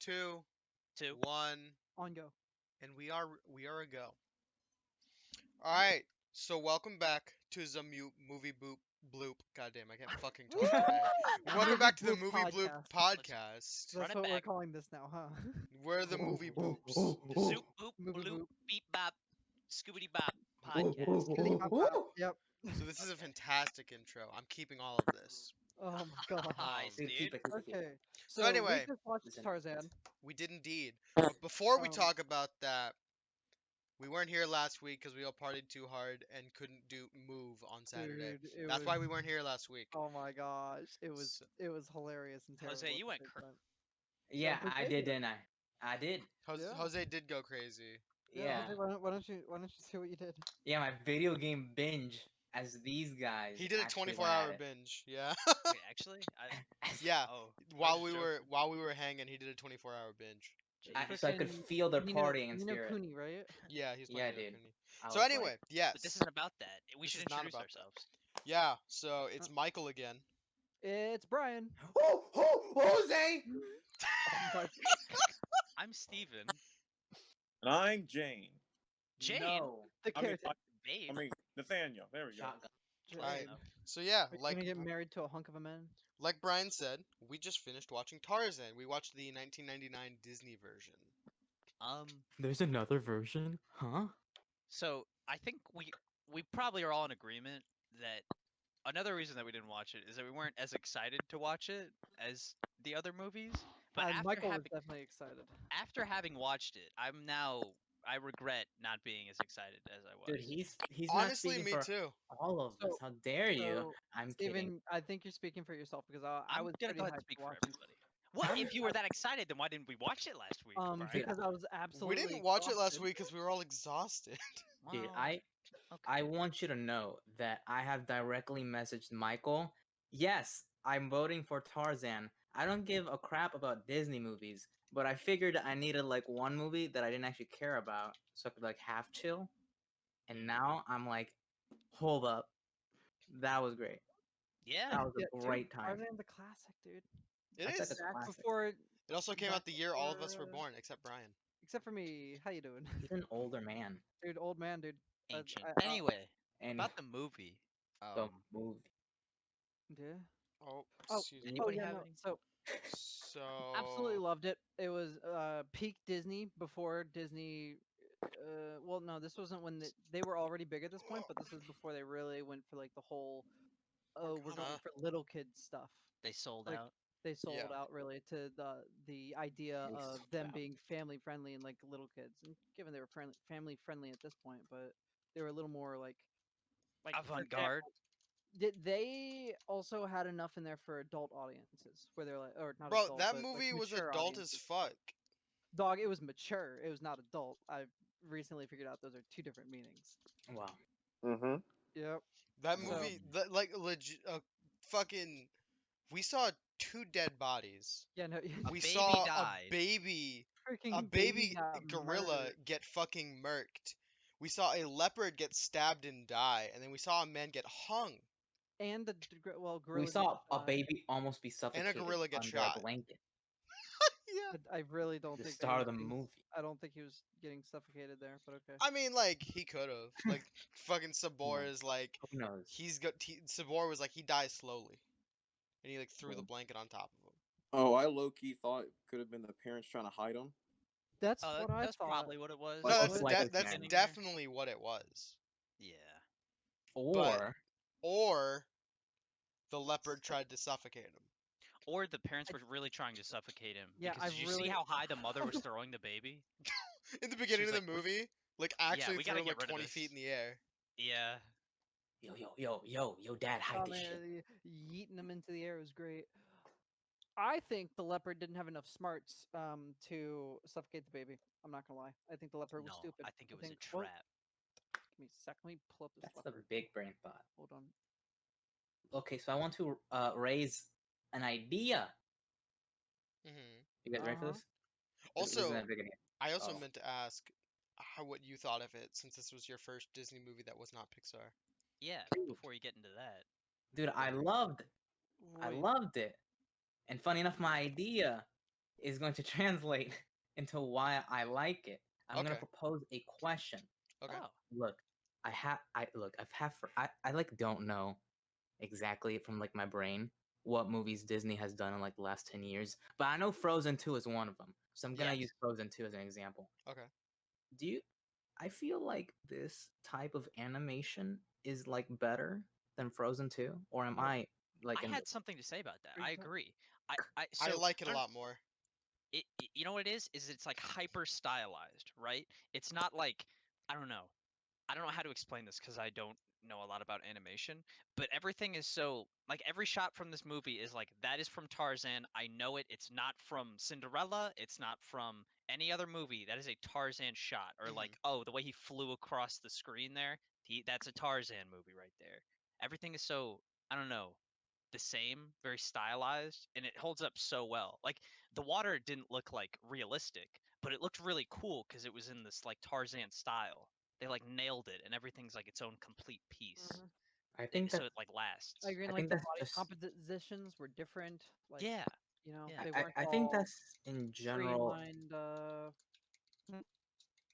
2, Two. 1, On go. and we are a go. All right. So welcome back to the movie boop bloop. Goddamn, I can't fucking talk today. Welcome back to the Movie movie bloop Podcast. podcast. Run That's it what we're back. calling this now, huh? We're the movie boops. Zoop boop Movie bloop boop. beep bop scoobity bop podcast. Skitty bop bop. Yep. So this is a Okay. fantastic intro. I'm keeping all of this. Oh my god. Nice, Dude, dude. keep it, keep it, keep it. Okay. So So we anyway, just watched Listen. Tarzan. we did indeed. But before we Um, talk about that, we weren't here last week because we all partied too hard and couldn't move on Saturday. Dude, it That's was. why we weren't here last week. Oh my gosh, it was So, hilarious and terrible. Jose, at you the went same time. Yeah, Jose I did. did, didn't I? I did. Yeah. Jose did go crazy. Yeah. Jose, why don't you say what you did? Yeah, my video game binge as these guys. He did a actually 24-hour went at it. binge. Yeah. Wait, actually, Yeah. Oh, While was we joking. were while we were hanging, he did a 24-hour binge. So I could Frickin' feel their Nino- partying in Nino spirit. Kuni, right? Yeah, he's Yeah, playing dude. Cooney. I So was anyway, like, yes. But this isn't about that. We This should is not introduce about that. ourselves. Yeah, so it's Michael again. It's Brian. Jose! Oh my I'm Steven. And I'm Jane. Jane. No. the I mean, caretaker. Babe. I mean Nathaniel. There we go. Shotgun. Alright. Okay. So yeah, Are you like gonna get married to a hunk of a man? like Brian said, we just finished watching Tarzan. We watched the 1999 Disney version. There's another version? Huh? So I think we probably are all in agreement that another reason that we didn't watch it is that we weren't as excited to watch it as the other movies. But after Michael was having definitely excited. watched it, I regret not being as excited as I was. Dude, he's Honestly, not me speaking for too. all of us. So- How dare you? So, I'm kidding. Steven, I think you're speaking for yourself because I I'm was gonna pretty go ahead hyped and speak to for watch it. everybody. What? If you were that excited, then why didn't we watch it last week? Brian? Because I was absolutely. We didn't watch it last exhausted. week because we were all exhausted. Dude, Well, I okay. want you to know that I have directly messaged Michael. Yes, I'm voting for Tarzan. I don't give a crap about Disney movies, but I figured I needed like one movie that I didn't actually care about, so I could like half chill. And now I'm like, hold up, that was great. Yeah. That was Yeah, a dude, great time. Tarzan, the classic, dude. It That's is. like a Back classic. before, It also came out the year all of us were before- born, except Brian. except for me. How you doing, He's an older man. dude? Old man, dude. Ancient. I- Anyway, And about the movie. the movie. Yeah. Oh, Oh, excuse me. Anybody oh yeah, have no. any? So So absolutely loved it. It was peak Disney before Disney. Well, no, this wasn't when they were already big at this point, but this is before they really went for like the whole. Oh, we're going Uh-huh. for little kids stuff. They sold Like, out. They sold Yeah. out really to the idea They of sold them out. being family friendly and like little kids. And given they were family friendly at this point, but they were a little more like for Avant-garde. example, they also had enough in there for adult audiences where they're like, or not bro, adult, that but, movie like, was mature adult as audiences. fuck. Dog, it was mature. It was not adult. I recently figured out those are two different meanings. Wow. Mm-hmm. Yep. That So- movie, like legit, fucking. We saw 2 dead bodies. Yeah, no. A We baby saw died. a baby got gorilla murdered. get fucking murked. We saw a leopard get stabbed and die, and then we saw a man get hung. And the gorilla. We saw a died. baby almost be suffocated gorilla get under shot. a blanket. Yeah. I really don't The think star he of the was getting- movie. I don't think he was getting suffocated there, but okay. I mean, like he could have. Like fucking Sabor is like Who knows? Sabor was like he dies slowly, and he like threw the Mm. blanket on top of him. Oh, I low key thought it could have been the parents trying to hide him. That's Oh, what I that's thought. probably what it was. But No, it's like a that's family. definitely what it was. Yeah. Or Or the leopard tried to suffocate him. Or the parents were really trying to suffocate him. Yeah, because I did you really- see how high the mother was throwing the baby? In the beginning of was the like, "What- movie, like actually we threw gotta him get like rid of 20 this." feet in the air. Yeah. yo, dad, hide Oh, this man, shit. yeeting them into the air was great. I think the leopard didn't have enough smarts to suffocate the baby. I'm not gonna lie. I think the leopard was No, stupid. I think it was a well, trap. give me a sec. Let me pull up this That's the leopard. big brain thought. Hold on. Okay, so I want to raise an idea. Hmm You guys ready for Uh-huh. this? This Also, isn't a big idea. I also Oh. meant to ask what you thought of it, since this was your first Disney movie that was not Pixar. Yeah. Dude. Before you get into that. Dude, I loved Wait, it. And funny enough, my idea is going to translate into why I like it. I'm gonna Okay. propose a question. Okay. Oh, Look, I like don't know exactly from like my brain what movies Disney has done in like the last 10 years, but I know Frozen 2 is one of them. So I'm gonna Yes. use Frozen 2 as an example. Okay. Do you I feel like this type of animation is like better than Frozen 2, or am I like I in had something to say about that. Are you I ta- agree. I So like it I a don't- lot more. you know what it is? Is it's like hyper stylized, right? It's not like I don't know. I don't know how to explain this because I don't know a lot about animation, but everything is so like every shot from this movie is like that is from Tarzan. I know it. It's not from Cinderella. It's not from any other movie. That is a Tarzan shot. Or like, oh, the way he flew across the screen there, that's a Tarzan movie right there. Everything is so I don't know the same, very stylized, and it holds up so well. Like the water didn't look like realistic, but it looked really cool because it was in this like Tarzan style. They like nailed it, and everything's like its own complete piece, Mhm. I think so that it like lasts. I agree. I And like think the that's body just compositions were different. Like Yeah, yeah. they weren't I think all that's in general streamlined.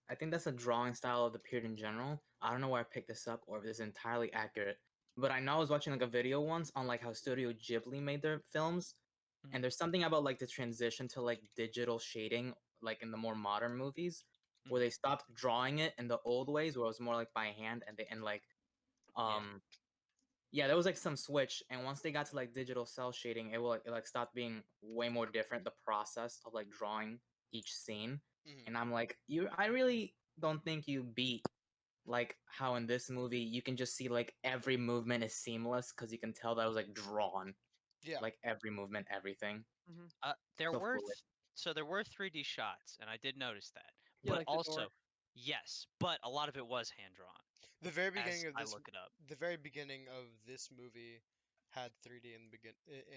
I think that's a drawing style of the period in general. I don't know where I picked this up or if this is entirely accurate, but I know I was watching like a video once on like how Studio Ghibli made their films, Mhm. and there's something about like the transition to like digital shading, like in the more modern movies, where Mhm. they stopped drawing it in the old ways, where it was more like by hand, and like Yeah. yeah, there was like some switch, and once they got to like digital cell shading, it like stopped being way more different. The process of like drawing each scene, Hmm. and I'm like, I really don't think you beat like how in this movie you can just see like every movement is seamless because you can tell that it was like drawn, Yeah. like every movement, everything. Mm-hmm. There So were fluid. so there were 3D shots, and I did notice that. Yeah, But like the door. also, yes, but a lot of it was hand drawn. The very As beginning of I this, look it up. the very beginning of this movie had 3D in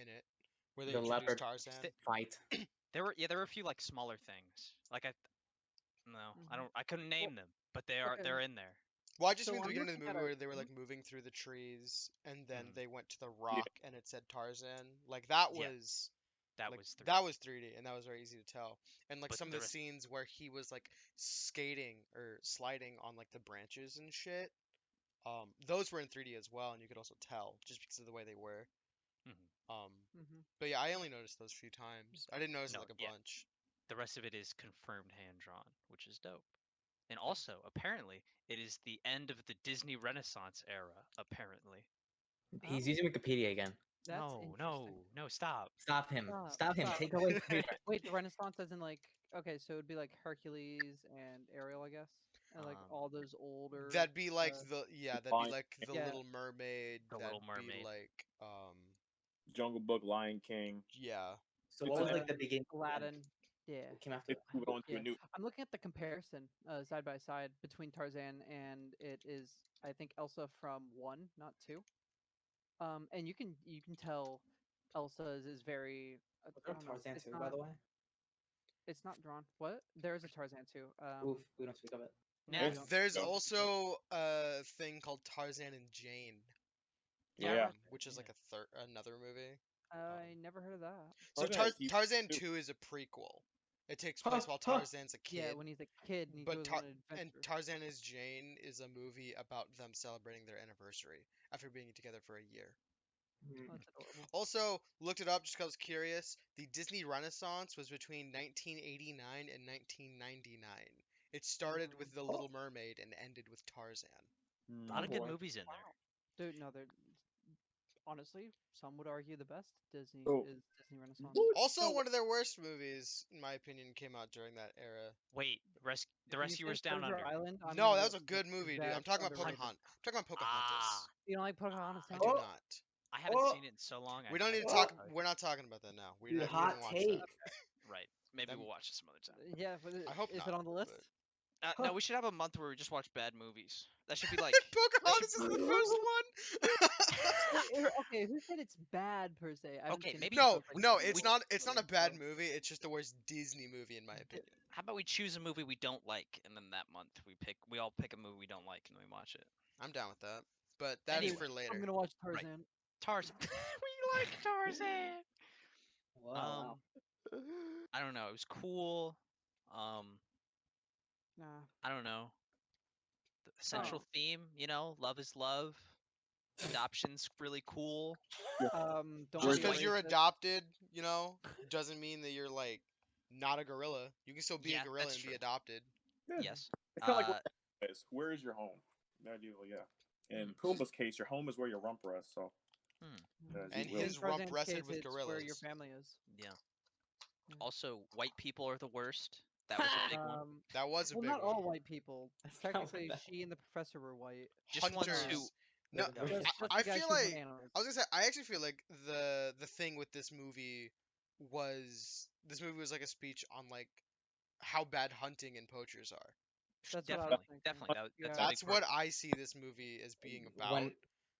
it, where they The introduced leopard Tarzan. fight. There were a few like smaller things. Like no, I Mhm. don't I couldn't Well, name them, but okay. they're in there. Well, I just So mean the I'm beginning of looking the at movie a. where they were Mhm. like moving through the trees, and then Mhm. they went to the Yeah. rock, and it said Tarzan. Like that Yeah, was that like was 3D. that was 3D, and that was very easy to tell. And like But some of the the rest, scenes where he was like skating or sliding on like the branches and shit, those were in 3D as well, and you could also tell just because of the way they were. mhm. Um, Mhm. but yeah, I only noticed those few times. I didn't notice it No, like a yeah, bunch. the rest of it is confirmed hand drawn, which is dope. And also, apparently, it is the end of the Disney Renaissance era. Apparently. He's Oh, using Wikipedia again. that's No, interesting. no, no, stop. Stop him! Stop. Stop him! Stop. Take away freedom. Wait, the Renaissance as in like okay, so it'd be like Hercules and Ariel, I guess, and like Um, all those older. That'd be like Uh, that'd be Lion, like the yeah. Little Mermaid. The That'd Little be Mermaid. like Jungle Book, Lion King. yeah. So It's what a was next. like the beginning and Aladdin. Yeah. what came after It's that? moving on to a Yeah. new. I'm looking at the comparison side by side between Tarzan and it is I think Elsa from 1, not 2. And you can tell Elsa is very Was I there a don't know. Tarzan too, by the way? It's not drawn. What? There is a Tarzan too. Oof, we don't speak of it. No, Nah, we It's don't. There's yeah. also a thing called Tarzan and Jane, Yeah, I Yeah. watched which is like a another movie. I never heard of that. So Tarzan has TV Tarzan too. 2 is a prequel. It takes Huh, place while huh. Tarzan's a Yeah, kid, when he's a kid and he but goes on an and adventure. Tarzan is Jane is a movie about them celebrating their anniversary after being together for a year. Oh, that's adorable. Also, looked it up just 'cause I was curious. The Disney Renaissance was between 1989 and 1999. It started with The Little Mermaid and ended with Tarzan. a lot Oh of good boy. movies in there. Wow. Dude, no, they're honestly, some would argue the best Disney So is Disney Renaissance. what? Also, No, one of their worst movies, in my opinion, came out during that era. Wait, the did you say Rescuers Down Treasure Under. Island? I'm No, gonna that go was a see it good 'cause movie, dude. I'm that's talking about underrated. Pocahontas. I'm talking about Ah, Pocahontas. You don't like Pocahontas, I huh? do Oh, not. I haven't oh, seen it in so long. We don't I need to couldn't talk. tell you. We're not talking about that now. dude, We hot didn't watch take. that. Right. Maybe That- we'll watch it some other time. Yeah, but I hope is not. it on the list? but- No, we should have a month where we just watch bad movies. That should be like. Pocahontas is the first one. Okay, who said it's bad per se? I haven't Okay, seen maybe- it. so No, it's like no, really it's old, not. It's not a bad so- movie. It's just the worst Disney movie, in my opinion. How about we choose a movie we don't like, and then that month we all pick a movie we don't like, and then we watch it. I'm down with that. But that is Anyway, for later. I'm gonna watch Tarzan. Tarzan. We like Tarzan. Wow. I don't know. It was cool. Nah. I don't know. The central Oh. theme, love is love. Adoption's really cool. Don't Just be a because you're racist. adopted, doesn't mean that you're like not a gorilla. You can still be a Yeah, gorilla that's and be true. adopted. Yeah. Yes. It's kind of like Uh, where is your home? Ideally, yeah. In Pumbaa's case, your home is where your rump rests. So, And In his rump Tarzan's rested case, with it's where your gorillas. family is. yeah. Yeah. Also, white people are the worst. That was a big one. That was a Well, big not one. all white people. That's not what Technically, that- she and the professor were white. Just ones who. Hunters. No, Go ahead. Just I the guys feel who hunt like animals. I was gonna say I actually feel like the thing with this movie was like a speech on like how bad hunting and poachers are. That's what I was Definitely, thinking. definitely. That's a Yeah. big That's part what of it. I see this movie as being about. When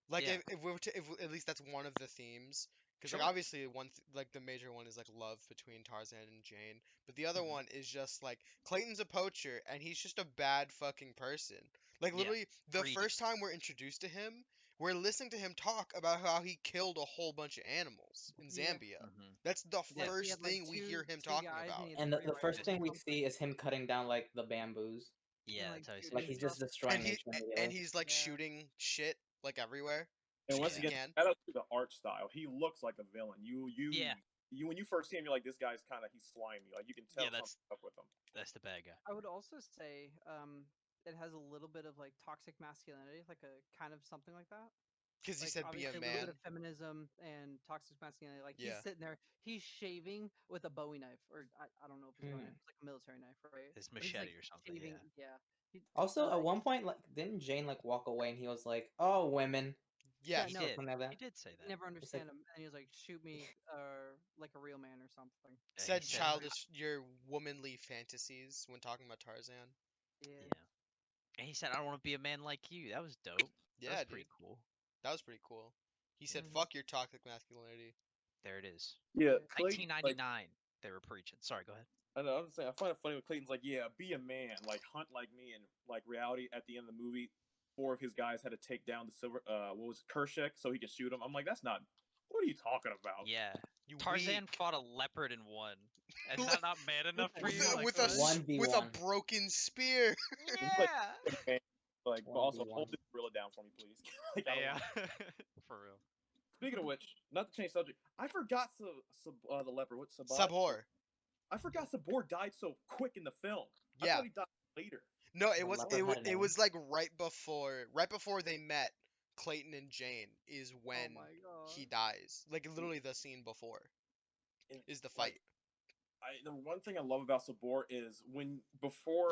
Like Yeah. if we were to, if at least that's one of the themes, because Sure. like obviously like the major one is like love between Tarzan and Jane, but the other Mhm. one is just like Clayton's a poacher and he's just a bad fucking person. Like Yeah, literally the greedy. first time we're introduced to him, we're listening to him talk about how he killed a whole bunch of animals in Yeah. Zambia. Mhm. That's the Yeah. He first had, like, thing we hear him two talking guys and about. he had and three the first rifles thing or we something, see is him cutting down like the bamboos. Yeah, and, like, that's how he shooting Like says he's it. just stuff. destroying And he nature and immediately. he's like Yeah. shooting shit like everywhere. and once Shooting again, can. shout out to the art style. He looks like a villain. Yeah. You when you first see him, you're like, this guy's he's slimy. Like you can tell Yeah, that's something's up with him. that's the bad guy. I would also say it has a little bit of like toxic masculinity, like a kind of something like that. Because he Like said be a obviously a little bit man. of feminism and toxic masculinity. Like Yeah. he's sitting there, he's shaving with a Bowie knife, or I don't know if it's a Bowie Hmm. knife, it's like a military knife, right? His But he's machete like or something. shaving, Yeah. He, Also, at he's one point, like, didn't Jane like walk away and he was like, "Oh, women." Yes. He no, did. Something like that. He did say that. never It's like, understand him, and he was like, "Shoot me, like a real man or something." Yeah, he Said said, childish your womanly fantasies when talking about Tarzan. Yeah. yeah. And he said, "I don't want to be a man like you." That was dope. That Yeah, was dude. pretty cool. That was pretty cool. He said, Mhm. "Fuck your toxic masculinity." There it is. Yeah, Yeah. Clayton. 1999. They were preaching. Sorry, go ahead. I know. I'm saying I find it funny when Clayton's like, "Yeah, be a man, like hunt like me," and like reality at the end of the movie, 4 of his guys had to take down the silver. What was it, Kershak, so he could shoot him. I'm like, that's not. What are you talking about? Yeah. You Tarzan weak. fought a leopard and won. And that not man enough for you? Like, With a what? s- 1v1. broken spear. Like, Yeah. man, like, but also 1v1. hold this gorilla down for me, please. Like, I don't Yeah. want. For real. Speaking of which, not to change subject, I forgot the leopard. What's Sabat? Sabor. I forgot Sabor died so quick in the film. I Yeah. thought he died later. No, it The was leopard it, wa- had a it name. was like right before they met Clayton and Jane is when Oh my god. he dies. Like literally the scene before And, is the like, fight. the one thing I love about Sabor is before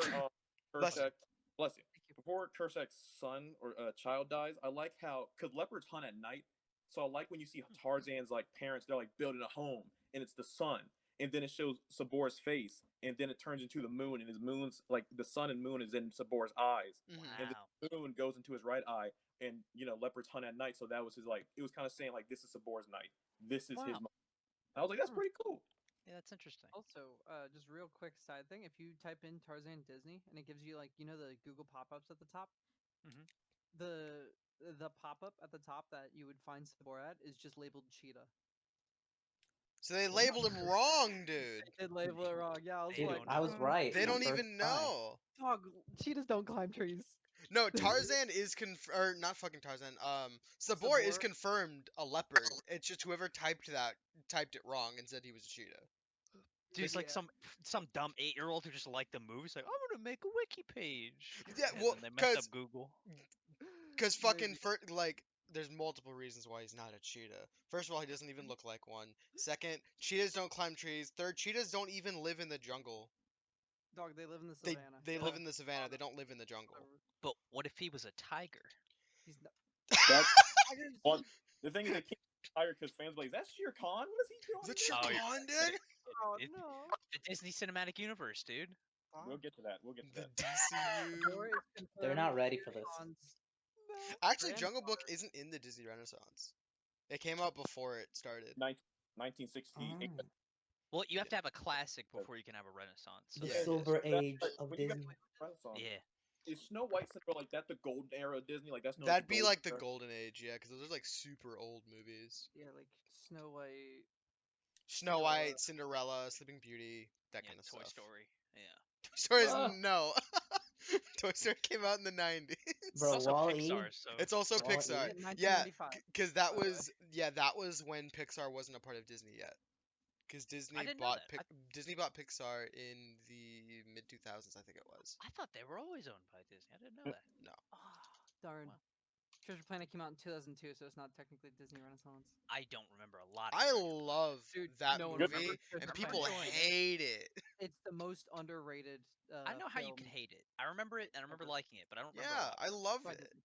Bless you. Kershak, bless you, before Kershak's son or child dies, I like how because leopards hunt at night, so I like when you see Tarzan's like parents, they're like building a home and it's the sun, and then it shows Sabor's face, and then it turns into the moon, and his moon's like the sun and moon is in Sabor's eyes, and Wow. the moon goes into his right eye, and leopards hunt at night, so that was his like it was kind of saying like this is Sabor's night, this is his. Wow. I was like that's pretty cool. Yeah, that's interesting. Also, just real quick side thing: if you type in Tarzan Disney and it gives you like the Google pop-ups at the top, Mhm. the pop-up at the top that you would find Sabor at is just labeled cheetah. So they labeled him wrong, dude. They did label it wrong. Yeah, I was They like, don't I was know. right. They the don't first even time. know. dog, cheetahs don't climb trees. No, Tarzan is or not fucking Tarzan. Sabor is Sabor? confirmed a leopard. It's just whoever typed it wrong and said he was a cheetah. There's like Yeah. some dumb 8-year-old who just liked the movie. He's like, I'm gonna make a wiki page. Yeah, And well, then they messed up 'cause Google. Because fucking Maybe. there's multiple reasons why he's not a cheetah. First of all, he doesn't even look like one. Second, cheetahs don't climb trees. Third, cheetahs don't even live in the jungle. Dog, they live in the They savannah. they live Oh, in the savannah. They don't live in the jungle. whatever. But what if he was a tiger? He's not. That's Tigers. one. The thing is, they can't hire because fans are like, "Is that Shere Khan? What is he doing?" Is that here?" Shere Oh, you're Khan, right. dude? Oh It- no. The Disney Cinematic Universe, dude. We'll get to that. We'll get to The that. DCU. Sabor is They're confirmed not ready for this. Khan's Actually, Jungle Book grandfather. isn't in the Disney Renaissance. It came out before it started. 1968. Oh. Well, you have to have a classic before you can have a Renaissance. The Yeah, so- silver That's age right. of When you got Disney. Renaissance, Yeah. is Snow White Cinderella like that the golden era of Disney? Like that's no. That'd be like the era? golden age, yeah, because those are like super old movies. Yeah, like Snow White. Snow Cinderella. White, Cinderella, Sleeping Beauty, that Yeah, kind of Toy stuff. Story. Yeah. Toy Story is Ah. no. Toy Story came out in the 90s. It's Bro, also Wall-E. Pixar, so It's also Wall-E. Pixar. Yeah, Yeah, 1995. because that by the way. was that was when Pixar wasn't a part of Disney yet. Because Disney didn't know bought that. Disney bought Pixar in the mid 2000s, I think it was. I thought they were always owned by Disney. I didn't know that. No, Darn. Well. Treasure Planet came out in 2002, so it's not technically Disney Renaissance. I don't remember a lot of I Treasure Planet. love Dude, that no one movie, remembers Treasure and Planet. people hate it. It's the most underrated. I know how you film can hate it. I remember it and I remember ever. liking it, but I don't remember a Yeah, lot. I about it. love by it. Disney.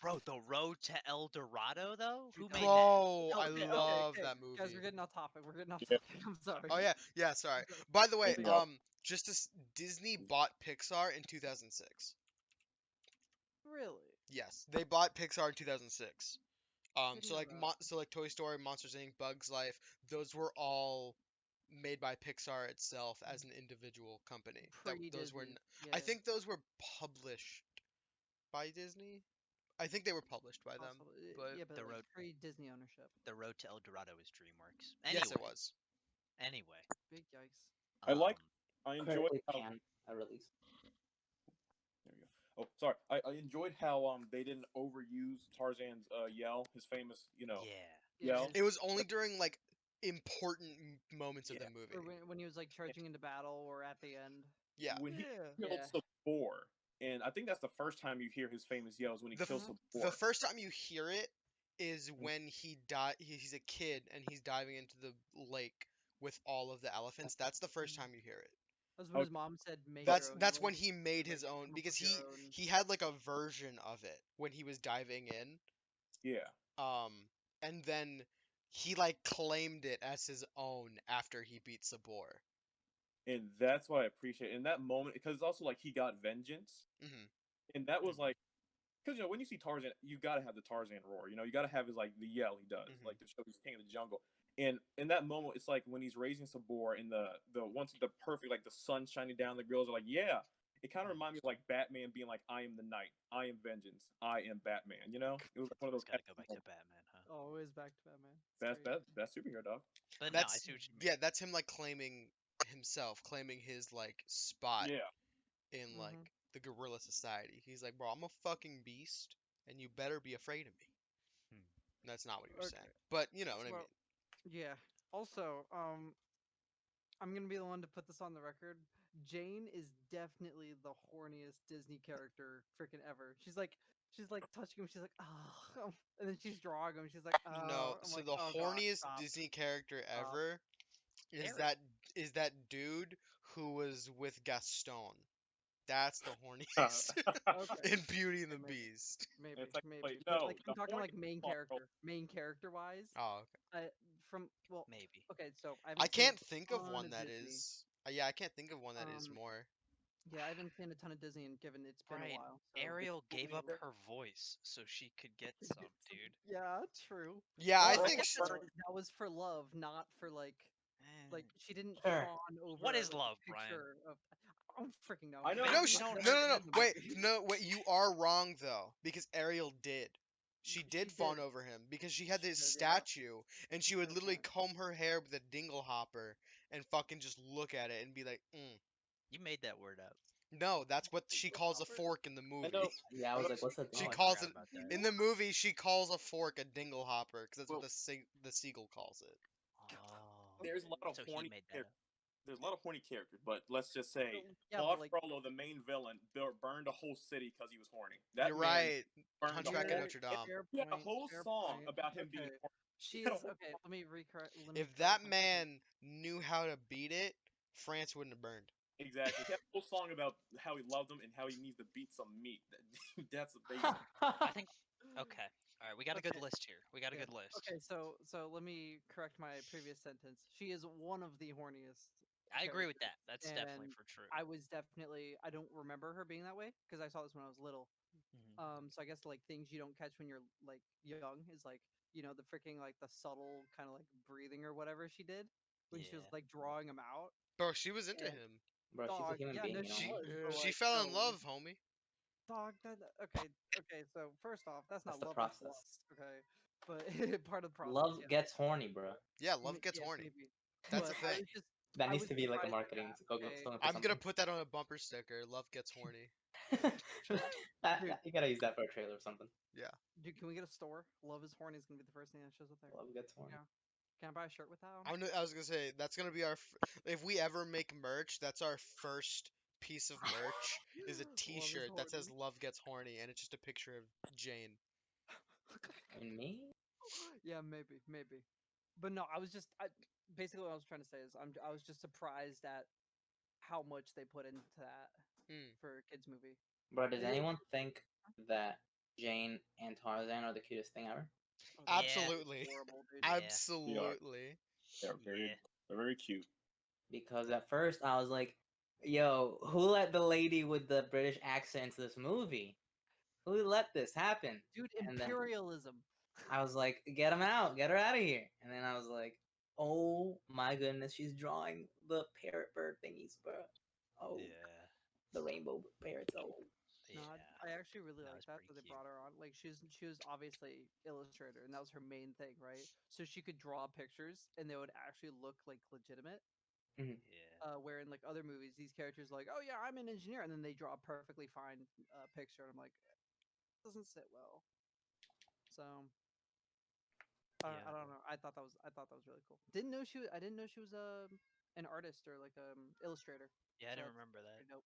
Bro, The Road to El Dorado, though? Who made that? Bro, Oh, I okay, love okay. that movie. Guys, we're getting off topic. We're getting off Yeah. topic. I'm sorry. Oh yeah, sorry. I'm sorry. By the way, Yeah. just as Disney bought Pixar in 2006. Really? Yes, they bought Pixar in 2006. Didn't So know like that. so like Toy Story, Monsters Inc., Bugs Life, those were all made by Pixar itself as an individual company. Those were Pre-Disney. I Yeah, think those were published by Disney. I think they were published by them. possibly. but- Yeah, but The like road- pre-Disney ownership. The Road to El Dorado is DreamWorks. Yes, it was. Anyway. Big yikes. I like. um, I enjoyed Critically how. panned a release. There we go. Oh, sorry. I enjoyed how they didn't overuse Tarzan's yell, his famous Yeah. yell. It was only during like important moments of the Yeah. movie. Or when he was like charging into battle, or at the end. Yeah. When he Yeah. killed Sabor, and I think that's the first time you hear his famous yells when he The kills f- Sabor. The first time you hear it is when he he's a kid and he's diving into the lake with all of the elephants. That's the first time you hear it. That's when Oh, his mom said, "Make That's your own that's when noise." he made Like, his own come up because with your own- he had like a version of it when he was diving in. Yeah. And then he like claimed it as his own after he beat Sabor. And that's what I appreciate in that moment, because it's also like he got vengeance, Hmm and that was like, because when you see Tarzan, you gotta have the Tarzan roar. You gotta have his like the yell he does, Mhm. like to show he's king of the jungle. And in that moment, it's like when he's raising Sabor, and the once the perfect like the sun shining down, the girls are like, yeah. It kind of reminded me of like Batman being like, I am the knight, I am vengeance, I am Batman. It was like one of those. It's gotta go back to Batman, huh? Always back to Batman. It's Best great. superhero dog. But no, I see what you mean. yeah, that's him like claiming himself, claiming his like spot Yeah. in like Mhm. the gorilla society. He's like, bro, I'm a fucking beast, and you better be afraid of me. Hmm. And that's not what he was Okay. saying, but you know what I So, mean. Yeah. Also, I'm gonna be the one to put this on the record. Jane is definitely the horniest Disney character freaking ever. She's like touching him. She's like, oh, and then she's drawing him. She's like, oh. No, I'm so like, the oh, God, horniest stop. Disney character Stop. ever is Ariel. that dude who was with Gaston. That's the horniest Okay. in Beauty and the Maybe. Beast. Maybe, It's like, maybe. wait, But no, like, the I'm talking like horniest part- main character wise. Oh, okay. Maybe. Okay, so I I haven't seen can't a think of ton one that Disney. is. Yeah, I can't think of one that is Um, more. Yeah, I haven't seen a ton of Disney, and given it's been Brian, a while. So Ariel gave up there- her voice so she could get some, dude. Yeah, true. Yeah, I Well, think guess so. that was for love, not for like she didn't Sure. fawn over. What is like, a love, Brian? picture of. I don't freaking know. I know. No, Maybe she, you don't no, have no, no. to Wait, movie. no, wait. You are wrong though, because Ariel did. She did She fawn did. over him because she had She this did, yeah. statue, and she would Fair literally point. comb her hair with a dingle hopper and fucking just look at it and be like, You made that word up. No, that's what she Dingle calls a hopper? fork in the I movie. know. Yeah, I was like, what's the She Oh, thing? I calls forgot it about that. in the movie. She calls a fork a dingle hopper because that's Well- what the seagull calls it. Oh. There's a lot of So he horny made that characters. up. There's a lot of horny characters, but let's just say Yeah, Claude but like Frollo, the main villain, burned a whole city because he was horny. That You're man right. burned the Hunchback of whole. Notre Dame. fair He had a point, whole fair song point. about him being Okay. horny. She had a is whole okay. Let me recorrect. If that man knew how to beat it, France wouldn't have burned. Exactly. He had a whole song about how he loved him and how he needs to beat some meat. That's amazing. I think. Okay. All right. We got a good Okay. list here. We got a Yeah. good list. Okay, so let me correct my previous sentence. She is one of the horniest. I agree with characters, that. That's definitely and for true. I was definitely. I don't remember her being that way because I saw this when I was little. Mhm. So I guess like things you don't catch when you're like young is like the freaking like the subtle kind of like breathing or whatever she did when she was Yeah. like drawing him out. Bro, she was into Yeah. him. Bro, she's a Dog, human yeah, being, no, you know. she was. but, She like, fell in no, love, homie. Dog, okay. So first off, that's That's not the love. That's process. lust. Okay. but part of the process. Love yeah. gets horny, bro. Yeah, love gets Yeah, horny. maybe. That's But the I thing. was just That I needs was to be like a surprised at marketing that. slogan Okay. for I'm gonna something. put that on a bumper sticker. Love gets horny. Dude. You gotta use that for a trailer or something. Yeah. Dude, can we get a store? Love is horny is gonna be the first thing that shows up there. Love gets horny. Yeah. Can I buy a shirt with that on? I was gonna say that's gonna be our. If we ever make merch, that's our first piece of merch. Is a Love is T-shirt that says horny. "Love Gets Horny" and it's just a picture of Jane. And me? Yeah, maybe. But no, basically what I was trying to say is I was just surprised at how much they put into that Mm. for a kids movie. Bro, does Yeah. anyone think that Jane and Tarzan are the cutest thing ever? Oh, they're Absolutely. adorable, dude. Yeah. Absolutely. They're very cute. Because at first I was like, yo, who let the lady with the British accent into this movie? Who let this happen? Dude, And then imperialism. I was like, get him out, get her out of here. And then I was like, oh my goodness, she's drawing the parrot bird thingies, bro. Oh, Yeah. the rainbow parrots. Oh, No, I actually really That like was that pretty that they cute. brought her on. Like she was obviously illustrator, and that was her main thing, right? So she could draw pictures, and they would actually look like legitimate. Yeah. Where in like other movies, these characters like, oh yeah, I'm an engineer, and then they draw a perfectly fine picture, and I'm like, doesn't sit well. So I Yeah. don't know. I thought that was really cool. I didn't know she was an artist or like illustrator. Yeah, I So didn't that's remember that. pretty dope.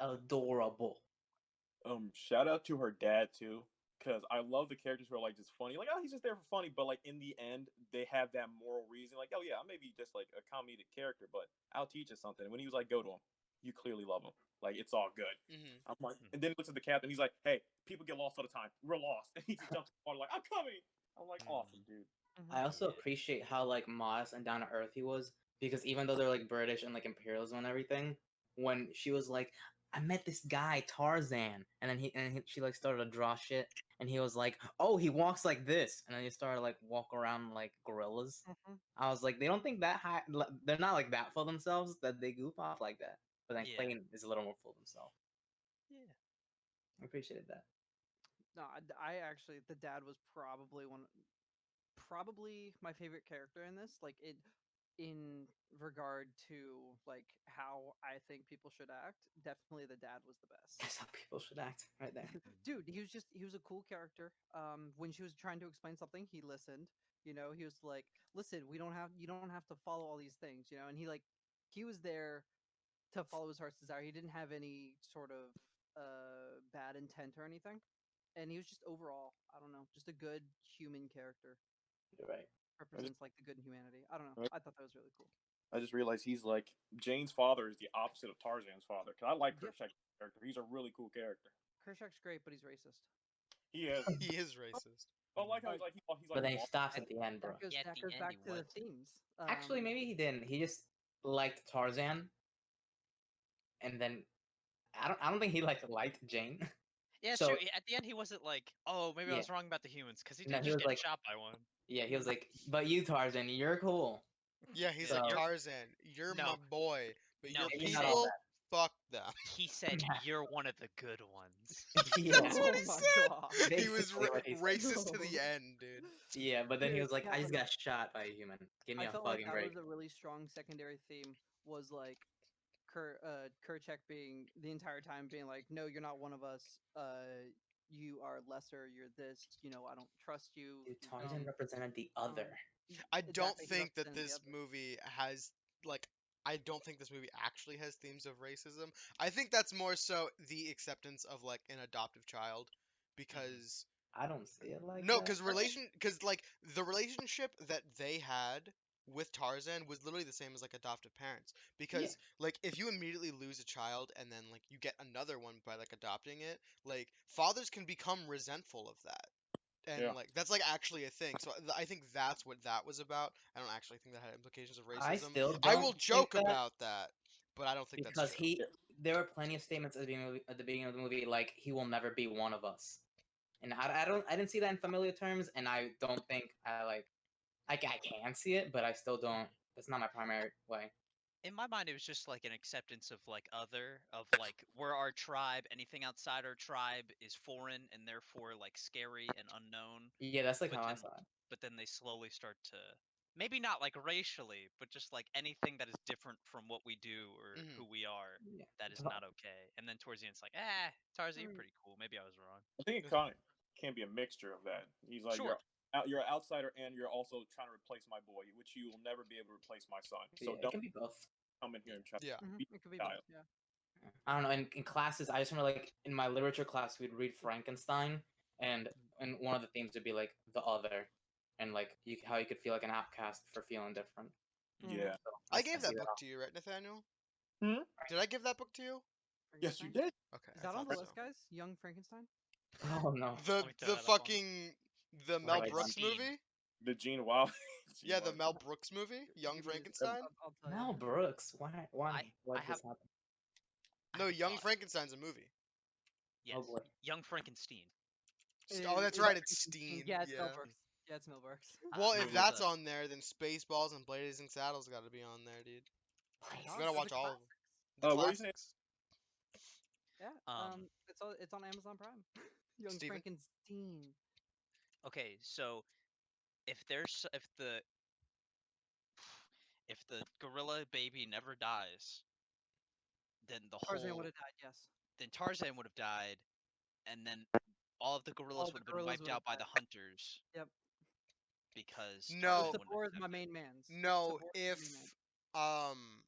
adorable. Shout out to her dad too, because I love the characters who are like just funny. Like, oh, he's just there for funny, but like in the end, they have that moral reason. Like, oh yeah, I may be just like a comedic character, but I'll teach you something. And when he was like, go to him, you clearly love him. Like, it's all good. Hmm. I'm like, and then he looks at the captain. He's like, hey, people get lost all the time. We're lost. And he just jumps in the water like, I'm coming. I'm like, awesome, dude. I also Yeah. appreciate how like modest and down to earth he was, because even though they're like British and like imperialism and everything, when she was like, I met this guy Tarzan, and then she like started to draw shit, and he was like, oh, he walks like this, and then he started like walk around like gorillas. Mhm. I was like, they don't think that high. They're not like that for themselves that they goof off like that. But then Yeah. Clayton is a little more full of himself. Yeah. I appreciated that. No, I actually the dad was probably my favorite character in this. Like in regard to like how I think people should act. Definitely the dad was the best. That's how people should act, right there. Dude, he was a cool character. When she was trying to explain something, he listened. You know, he was like, "Listen, you don't have to follow all these things." You know, and he was there to follow his heart's desire. He didn't have any sort of bad intent or anything, and he was just overall, I don't know, just a good human character. You're right. Represents like the good in humanity. I don't know. I thought that was really cool. I just realized he's like Jane's father is the opposite of Tarzan's father. Cause I like Yeah. Kershak's character. He's a really cool character. Kershak's great, but he's racist. He is. He is racist. I like how he's like he's But like. then he stops at the end, bro. That Yeah, at the goes end back he to the was. themes. Actually, maybe he didn't. He just liked Tarzan, and then I don't think he liked Jane. Yeah, it's So- true. At the end, he wasn't like, "Oh, maybe I Yeah. was wrong about the humans," because he No, did he just was get like- shot by one. Yeah, he was like, but you Tarzan, you're cool. Yeah, he's So- like Tarzan. You're No. my boy, but No, your he Maybe said- not all people, fuck them. He said, "You're one of the good ones." Yeah. That's what he Oh my said. God. He was Basically what he said. racist to the end, dude. Yeah, but then he Dude, was like, yeah, I just but got shot by a human. Give me I a felt like fucking that break. was a really strong secondary theme. Was like Kerchak being the entire time being like, "No, you're not one of us. You are lesser. You're this. You know, I don't trust you." Dude, Tarzan represented the other. I don't Exactly, he think that represented the this other. movie has like I don't think this movie actually has themes of racism. I think that's more so the acceptance of like an adoptive child because I don't see it like no, that. because like the relationship that they had with Tarzan was literally the same as like adoptive parents because like if you immediately lose a child and then like you get another one by like adopting it, like fathers can become resentful of that. And Yeah. like that's like actually a thing. So I think that's what that was about. I don't actually think that had implications of I racism. still I don't will think joke that about that, but I don't think because that's true. there were plenty of statements at the beginning of the movie like he will never be one of us, and I didn't see that in familiar terms, and I don't think I can see it, but I still don't. That's not my primary way. in my mind, it was just like an acceptance of like we're our tribe. Anything outside our tribe is foreign and therefore like scary and unknown. Yeah, that's like But how I then, saw it. but then they slowly start to maybe not like racially, but just like anything that is different from what we do or Mhm. who we are, Yeah. that is Tar- not okay. And then towards the end, it's like, Tarzan, you're Mm. pretty cool. Maybe I was wrong. I think it kind of can be a mixture of that. He's like, Sure. you're an outsider, and you're also trying to replace my boy, which you will never be able to replace my son. So Yeah, it don't can be both. come in here and try Yeah. to beat It could be the both. child. Yeah. I don't know. In classes, I just remember like in my literature class, we'd read Frankenstein, and one of the themes would be like the other, and like how you could feel like an outcast for feeling different. Yeah. So I I gave see that book that. to you, right, Nathaniel? Hmm? Did I give that book to you? Yes, you Frankenstein? did. Okay, Is I that on thought the so. list, guys? Young Frankenstein? Oh no. The Let me throw the that up on- fucking the Mel Right. Brooks Steam. movie? The Gene Wild. Gene Yeah, the Wilder. Mel Brooks movie, Young Give me a Frankenstein. second, I'll tell you. Mel Brooks. Why? Why? Why I did this have happen? I No, have a Young thought. Frankenstein's a movie. Yes, Oh boy. Young Frankenstein. Oh, that's Is right, that it's Frankenstein? Steen. Yeah, it's Mel Yeah. Brooks. Yeah, it's Mel Brooks. Well, if I have that's a on there, then Spaceballs and Blazing Saddles got to be on there, dude. Please. You gotta Those watch are all of them. classics. The What are you saying? classics. Yeah. um. It's on Amazon Prime. Young Steven? Frankenstein. Okay, so if if the gorilla baby never dies, then Tarzan would have died. Yes. then Tarzan would have died, and then all of the All gorillas the would have been gorillas wiped would have out by died. the hunters Yep. because No. Tarzan But wouldn't Sabor have is my accepted. main man's. No, Sabor is if my main man. um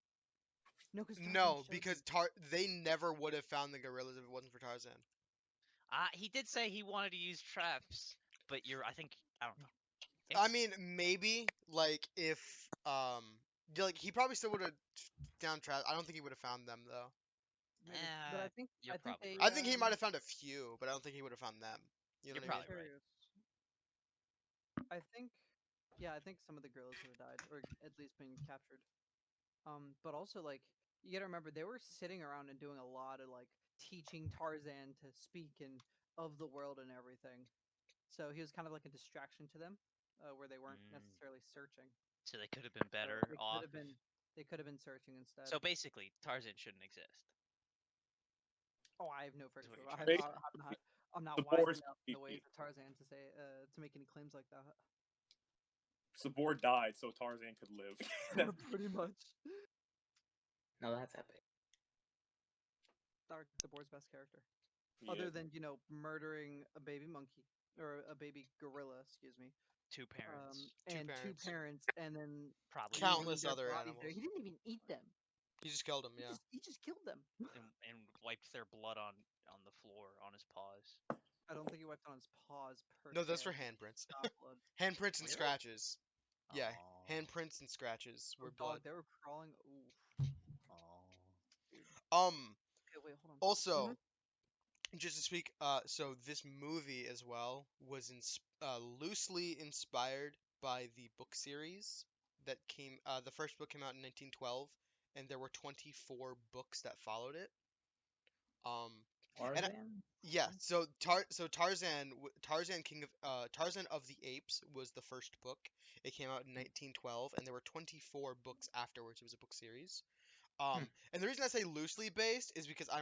No, because Tarzan no, killed because him. they never would have found the gorillas if it wasn't for Tarzan. He did say he wanted to use traps, but I think I don't know. I It's mean, maybe like if like he probably still would have found traps. I don't think he would have found them though. Maybe. But you're I think probably they right. I think he might have found a few, but I don't think he would have found them. You know You're what I mean? probably right. curious. I think I think some of the gorillas would have died, or at least been captured. But also like you gotta remember they were sitting around and doing a lot of like teaching Tarzan to speak and of the world and everything. So he was kind of like a distraction to them, where they weren't Mm, necessarily searching. so they could have been So better they could off. have been searching instead. So basically, Tarzan shouldn't exist. Oh, I have no Is freaking what clue. you're trying to say. I'm not wise Sabor's enough in the ways creepy. of Tarzan to say to make any claims like that. Sabor died so Tarzan could live. That's Pretty much. No, that's epic. The board's best character, yeah. other than murdering a baby monkey or a baby gorilla, excuse me, Two parents, and two parents. parents, and then probably Countless their other bodies there. animals. He didn't even eat them. He just killed them. Yeah. He just killed them. and wiped their blood on the floor on his paws. I don't think he wiped on his paws per No, se. those I were think handprints. not blood. Handprints and Really? scratches. Yeah, Aw. handprints and scratches Oh, were blood. dog, they were crawling. Ooh, Aw. dude. Um. Okay, wait, hold on. Also, just to speak, so this movie as well was loosely inspired by the book series that came. The first book came out in 1912, and there were 24 books that followed it. Um, and Tarzan? yeah, so Tarzan Tarzan of the Apes was the first book. It came out in 1912, and there were 24 books afterwards. It was a book series. Hmm. And the reason I say loosely based is because I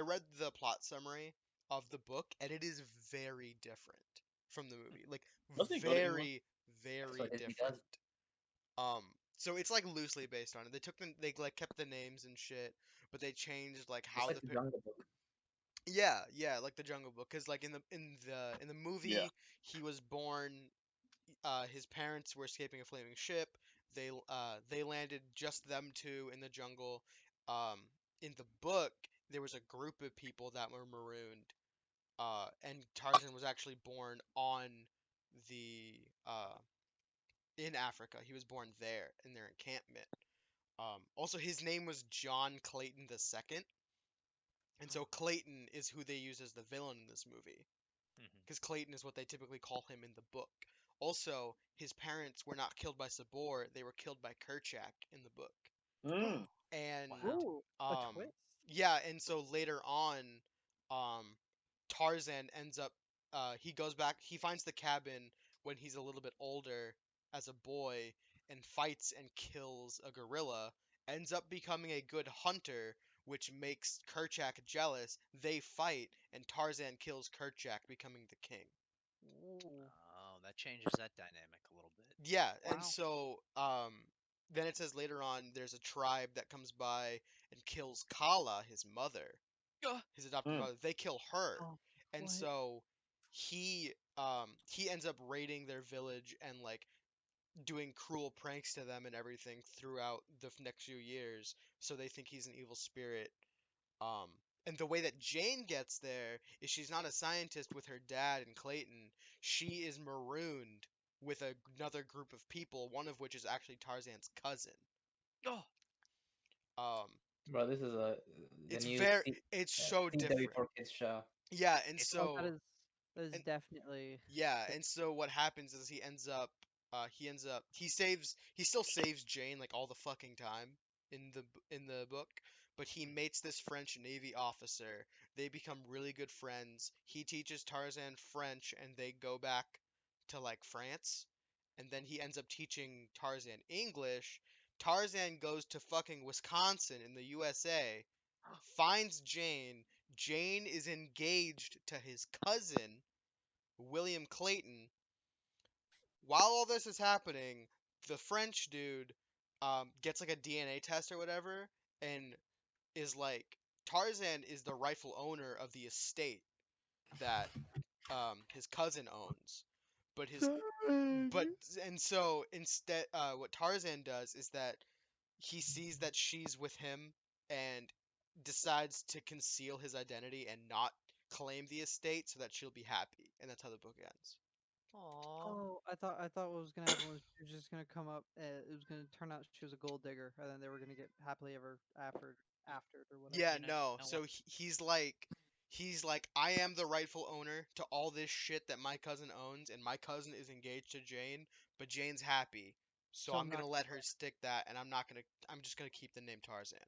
read the plot summary of the book, and it is very different from the movie. Like Doesn't he go to England? very, That's very what Disney different. does. Um, so it's like loosely based on it. They like kept the names and shit, but they changed like Just how like the Jungle Book. yeah, yeah, like the Jungle Book, because like in the Yeah. movie, he was born. His parents were escaping a flaming ship. They landed just them two in the jungle. Um, in the book, there was a group of people that were marooned. And Tarzan was actually born on the in Africa. He was born there in their encampment. Also, his name was John Clayton II, and so Clayton is who they use as the villain in this movie, Mhm. because Clayton is what they typically call him in the book. Also, his parents were not killed by Sabor; they were killed by Kerchak in the book. Mm. And Wow. Ooh, a twist. yeah, and so later on, um, Tarzan ends up he goes back. He finds the cabin when he's a little bit older as a boy and fights and kills a gorilla. ends up becoming a good hunter, which makes Kerchak jealous. They fight, and Tarzan kills Kerchak, becoming the king. Ooh. Oh, that changes that dynamic a little bit. Yeah, and Wow. so then it says later on there's a tribe that comes by and kills Kala, his mother, Ugh. his adopted Mm. mother. They kill her. Oh, And what? so he ends up raiding their village and like doing cruel pranks to them and everything throughout the next few years, so they think he's an evil spirit. Um, and the way that Jane gets there is she's not a scientist with her dad and Clayton. She is marooned with another group of people, one of which is actually Tarzan's cousin. Oh, Um, Bro, this is the it's new very, it's so CW different. for kids show. Yeah, and It's- Oh, that so, is and definitely. yeah, and so what happens is he still saves Jane like all the fucking time in the book, but he mates this French Navy officer. They become really good friends. He teaches Tarzan French and they go back to like France, and then he ends up teaching Tarzan English. Tarzan goes to fucking Wisconsin in the USA, finds Jane. Jane is engaged to his cousin, William Clayton. While all this is happening, the French dude gets like a DNA test or whatever, and is like, Tarzan is the rightful owner of the estate that his cousin owns, but his but and so instead, what Tarzan does is that he sees that she's with him and decides to conceal his identity and not claim the estate so that she'll be happy, and that's how the book ends. aw. Oh, I thought what was gonna happen was she was just gonna come up. It was gonna turn out she was a gold digger, and then they were gonna get happily ever after or whatever. Yeah, You know, no. know So what? he's like, I am the rightful owner to all this shit that my cousin owns, and my cousin is engaged to Jane, but Jane's happy, so So I'm I'm gonna not let gonna her stick that, and I'm just gonna keep the name Tarzan.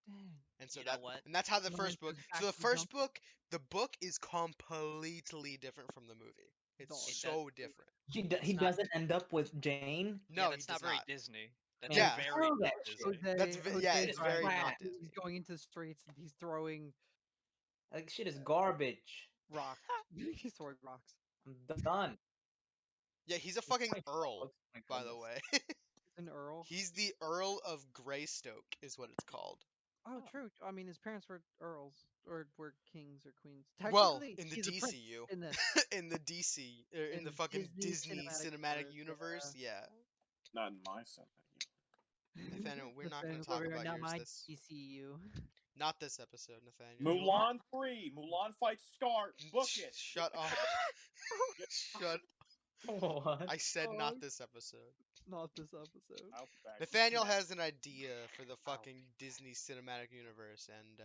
dang. And so You know what? that's how the And then first it book. goes So back the to the first jungle. book, the book is completely different from the movie. It's Dog. It does. so different. It's He not. doesn't end up with Jane. Yeah, No, he that's not does very not. Disney. That's Man, Yeah, very screw not that shit. Disney. yeah, Jose's it's It's very right. crap. not He's Disney. going into the streets and he's throwing Like shit is garbage. rocks. He's throwing rocks. I'm done. Yeah, he's a It's fucking 2012 earl, books. My by the goodness. way. He's an earl. He's the Earl of Greystoke, is what it's called. Oh, true. I mean, his parents were earls or were kings or queens. Well, Technically, in the he's a prince DCU, in this in the DC, in the in fucking Disney Disney cinematic cinematic universe. universe, yeah. Not in my son. Yeah. Nathaniel, we're not going Nathaniel's to talk over here, about not yours my this, DCU. not this episode, Nathaniel. You'll Mulan 3. Mulan fights Scar. Book it. shut Get the up. comic. Get the Shut. What? I said Oh, not this episode. not this episode. I'll be back. Nathaniel has an idea for the Ow. fucking Disney cinematic universe, and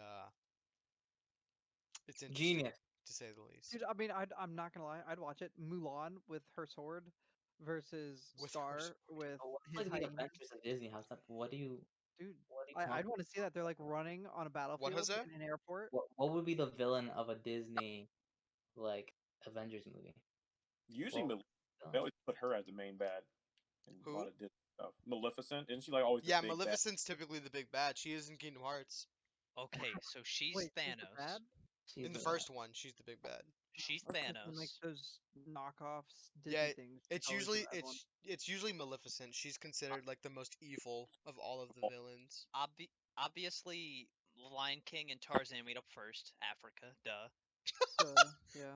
it's interesting Genius. to say the least. Dude, I mean, I'm not gonna lie, I'd watch it. Mulan with her sword versus With her Scar with Oh, what's his like the hyenas. Adventures of Disney? How's that? Dude, What are you I'd talking? want to see that. They're like running on a What, battlefield Jose? in an airport. What would be the villain of a Disney like Avengers movie? Usually, Well, they always put her as the main bad in a lot Who? of Disney stuff. Maleficent, isn't she like always Yeah, the big bad? Maleficent's typically the big bad. She is in Kingdom Hearts. Okay, so she's Wait, she's the Thanos. bad? she's In the the first one, she's the big bad. She's I was thinking like Thanos. those knockoffs Disney Yeah, things. it's always the usually bad one. it's usually Maleficent. She's considered like the most evil of all of the villains. Obviously, Lion King and Tarzan meet up first. Africa, duh. Yeah.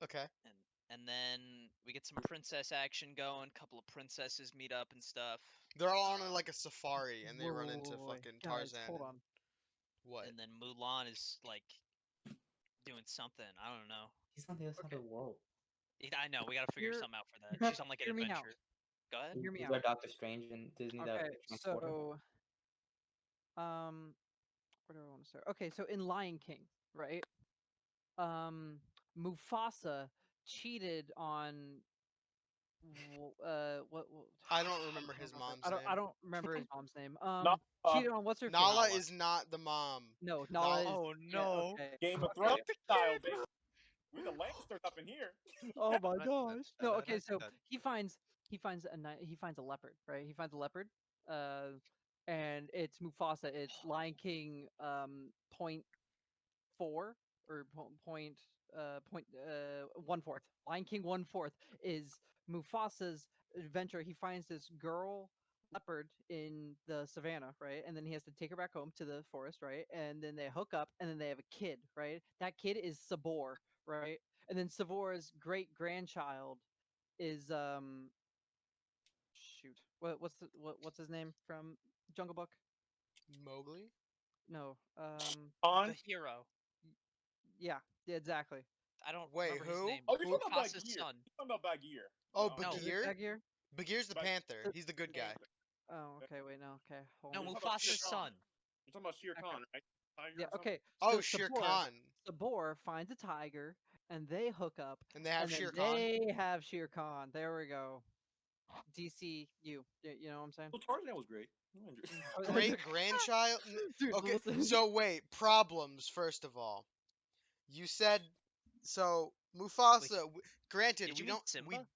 Okay. And then we get some princess action going. Couple of princesses meet up and stuff. They're all on Uh, like a safari and they run into Whoa, fucking guys, Tarzan. hold and on. What? and then Mulan is like doing something. I don't know. He's on the other side Okay. of the world. I know. We gotta figure Here- something out for that. She's on like an hear me out. adventure. Go ahead. Hear me He's out. got Doctor Strange in Disney that Okay, transporter. so where do I want to start? Okay, so in Lion King, right? Mufasa cheated on what I don't remember his mom's I name. don't remember his mom's name. Nala. Cheated on what's her face? Nala Nala. is not the mom. No, Nala is. Oh yeah, no. okay. Game of Okay. Thrones style, baby. We the Lannisters up in here. Oh my gosh. No, okay, so he finds a leopard, right? He finds a leopard. and it's Mufasa. It's Lion King point four or point 1/4. Lion King 1/4 is Mufasa's adventure. He finds this girl leopard in the savannah, right? And then he has to take her back home to the forest, right? And then they hook up, and then they have a kid, right? That kid is Sabor, right? And then Sabor's great grandchild is shoot, what's his name from Jungle Book? Mowgli? No, On. The hero. yeah, exactly. I don't Wait, remember his who? name. Oh, you're talking about Mufasa's Bagheer. son. You're talking about Bagheer. Oh, No. Is it Bagheer? Bagheer? Bagheer's the Bag- panther. So- He's the good guy. Oh, okay. Wait, no. Okay, hold No, on. You're talking about Shere Mufasa's Khan. son. You're talking about Shere Okay. Khan, right? Tiger Yeah. or something? Okay. Oh, So Shere Sabor, Khan. Sabor finds a tiger, and they hook up, And they have and then Shere Khan. they have Shere Khan. There we go. DCU. You know what I'm saying? Well, Tarzan was great. Great grandchild? Dude, Okay, listen. so wait, problems, first of all. You said, so, Mufasa, granted, Did you we mean don't, Simba?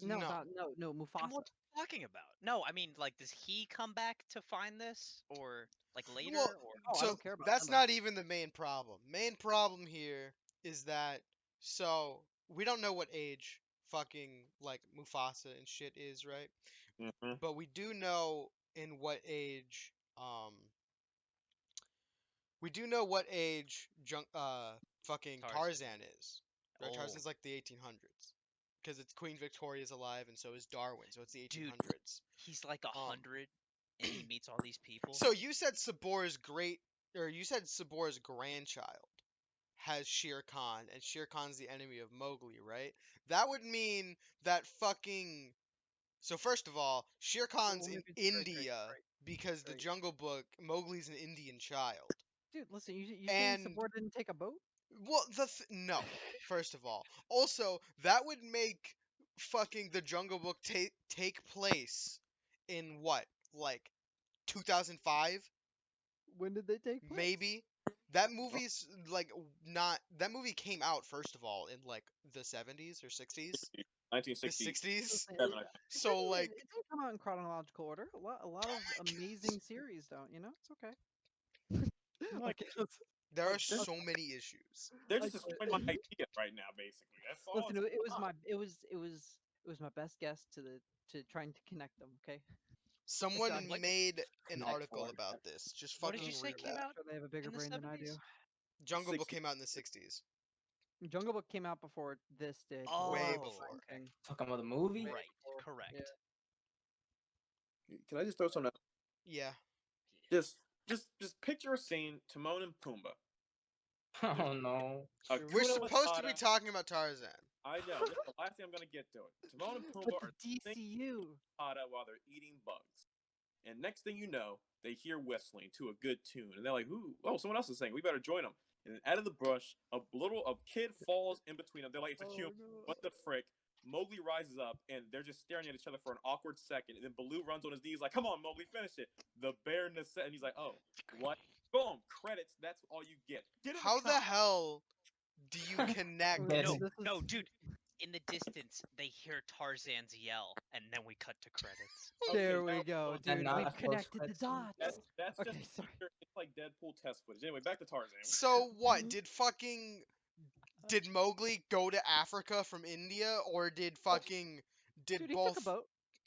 No, no. no, Then Mufasa. what are you talking about? No, I mean, like, does he come back to find this, or like later, Well, or Oh, I so don't care about that's Simba. not even the main problem. Main problem here is that, so, we don't know what age fucking, like, Mufasa and shit is, right? Mm-hmm. But we do know in what age, we do know what age fucking Tarzan? Tarzan is. Right? Oh, Tarzan's like the 1800s. Because it's Queen Victoria's alive, and so is Darwin, so it's the dude, 1800s. he's like 100, and he meets all these people. So you said Sabor's grandchild has Shere Khan, and Shere Khan's the enemy of Mowgli, right? That would mean that fucking. So first of all, Shere Khan's Well, in maybe it's India great. because the Great. Jungle Book, Mowgli's an Indian child. Dude, listen. You saying And Sabor didn't take a boat? well, no. First of all, also that would make fucking the Jungle Book take place in what, like 2005, When did they take place? maybe. That movie's like not. That movie came out first of all in like the 70s or 60s, the 1967. 60s. Listen, So like, it didn't come out in chronological order. A lot of amazing series don't. You know, it's okay. Like, Okay, let's, there are like, this- so many issues. They're Like, just destroying my idea right now, basically. That's all. listen. It was my best guess to trying to connect them. Okay. Someone God, what- made an Connect article four. about this. Just What did fucking you say read came that. out Sure, they have a bigger in the brain than I do. 70s? Jungle Book 60. came out in the 60s. Jungle Book came out before this did. Way Oh, before. okay. Thing. Talking about the movie? Right, before, correct. yeah. Can I just throw something out? Yeah. Just picture a scene: Timon and Pumbaa. Oh no. A We're We're Hakuna supposed to be Matata. talking about Tarzan. I know. This is the last thing I'm gonna get to it. Timon and But Pumbaa are the DCU. Matata while they're eating bugs. And next thing you know, they hear whistling to a good tune, and they're like, "Ooh, oh, someone else is saying we better join them." And then out of the brush, a kid falls in between them. They're like, "It's a human. No. What the frick?" Mowgli rises up, and they're just staring at each other for an awkward second. And then Baloo runs on his knees, like, "Come on, Mowgli, finish it." The bear and he's like, "Oh, what?" Boom, credits. That's all you get. Get in How the car. hell do you connect? Wait, No, this is- no, dude. In the distance, they hear Tarzan's yell, and then we cut to credits. There Okay, we go, that dude. not We've a close connected the credit dots. scene? That's Okay, just sorry. it's like Deadpool test footage. Anyway, back to Tarzan. So what? Did Mowgli go to Africa from India, or did Dude, he both took a boat.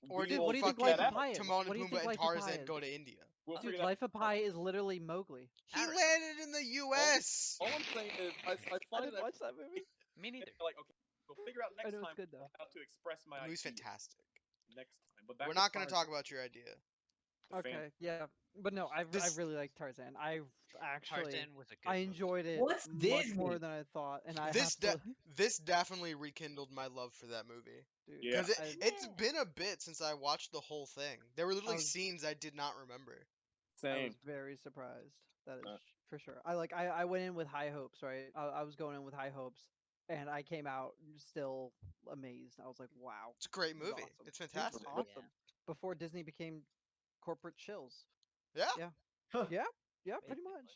We Dude, will what do you think fucking Life that of out. Pi is? Timon What and do you Pumbaa think and Life of Pi Tarzan is? go to India? We'll Dude, figure that Life of Pi is literally Mowgli. He Alright. landed in the U.S. All I'm saying is, I I find didn't it watch that movie. Me neither. like, okay, we'll figure out I next know time it's good though. how to express my The movie's idea. fantastic. Next time, but back We're to not going to Tarzan, talk about your idea. the fan- Okay, yeah, but no, I This- really like Tarzan. I actually Tarzan was a good I movie. enjoyed it What's much more Disney? than I thought, and I This absolutely this definitely rekindled my love for that movie. dude, Yeah. Because I, it's been a bit since I watched the whole thing. There were literally was- scenes I did not remember. I same. was very surprised. That is Uh. for sure. I went in with high hopes, right? I was going in with high hopes, and I came out still amazed. I was like, wow, It's a great this is movie. awesome. It's Dude, it's fantastic. awesome. Before Disney became corporate chills. Yeah. Yeah. Huh. Yeah, pretty Basically. much.